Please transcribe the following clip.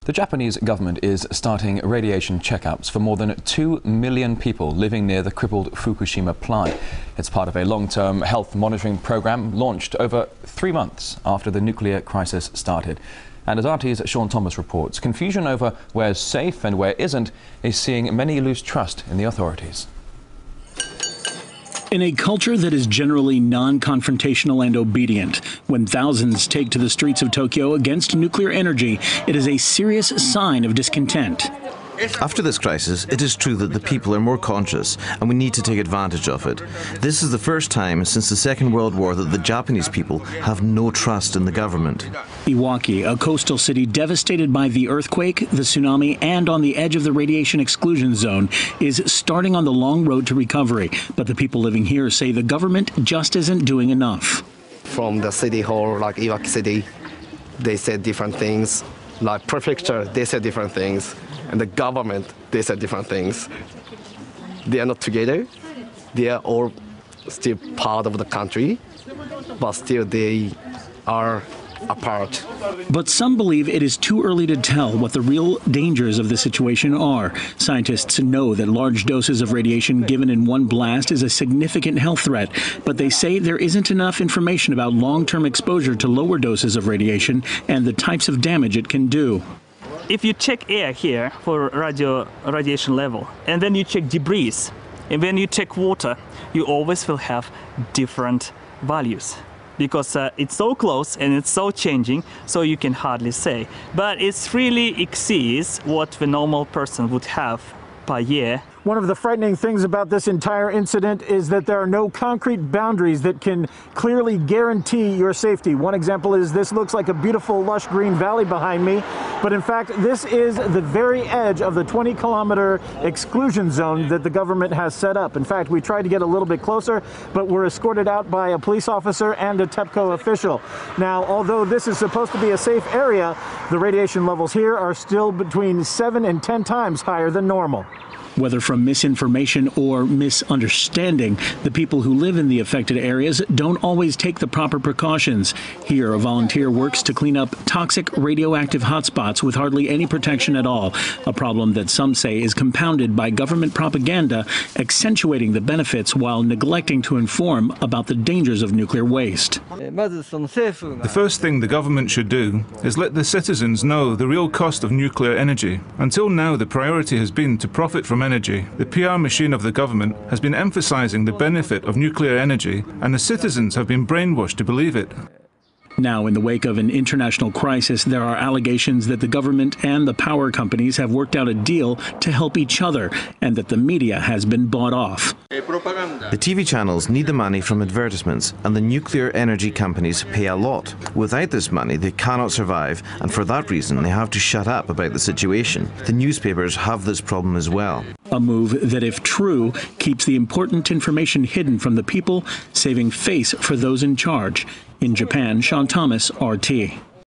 The Japanese government is starting radiation checkups for more than 2 million people living near the crippled Fukushima plant. It's part of a long-term health monitoring program launched over 3 months after the nuclear crisis started. And as RT's Sean Thomas reports, confusion over where's safe and where isn't is seeing many lose trust in the authorities. In a culture that is generally non-confrontational and obedient, when thousands take to the streets of Tokyo against nuclear energy, it is a serious sign of discontent. After this crisis, it is true that the people are more conscious and we need to take advantage of it. This is the first time since the Second World War that the Japanese people have no trust in the government. Iwaki, a coastal city devastated by the earthquake, the tsunami, and on the edge of the radiation exclusion zone, is starting on the long road to recovery. But the people living here say the government just isn't doing enough. From the city hall, like Iwaki City, they said different things. Like prefecture, they said different things. And the government, they said different things. They are not together. They are all still part of the country, but still they are apart. But some believe it is too early to tell what the real dangers of the situation are. Scientists know that large doses of radiation given in one blast is a significant health threat, but they say there isn't enough information about long-term exposure to lower doses of radiation and the types of damage it can do. If you check air here for radiation level, and then you check debris, and when you check water, you always will have different values. Because it's so close and it's so changing, so you can hardly say. But it really exceeds what the normal person would have per year. One of the frightening things about this entire incident is that there are no concrete boundaries that can clearly guarantee your safety. One example is this looks like a beautiful lush green valley behind me, but in fact this is the very edge of the 20-kilometer exclusion zone that the government has set up. In fact, we tried to get a little bit closer, but we're escorted out by a police officer and a TEPCO official. Now, although this is supposed to be a safe area, the radiation levels here are still between 7 and 10 times higher than normal. Whether from misinformation or misunderstanding, the people who live in the affected areas don't always take the proper precautions. Here, a volunteer works to clean up toxic radioactive hotspots with hardly any protection at all, a problem that some say is compounded by government propaganda, accentuating the benefits while neglecting to inform about the dangers of nuclear waste. The first thing the government should do is let the citizens know the real cost of nuclear energy. Until now, the priority has been to profit from energy. The PR machine of the government has been emphasizing the benefit of nuclear energy, and the citizens have been brainwashed to believe it. Now, in the wake of an international crisis, there are allegations that the government and the power companies have worked out a deal to help each other, and that the media has been bought off. The TV channels need the money from advertisements, and the nuclear energy companies pay a lot. Without this money, they cannot survive, and for that reason, they have to shut up about the situation. The newspapers have this problem as well. A move that, if true, keeps the important information hidden from the people, saving face for those in charge. In Japan, Sean Thomas, RT.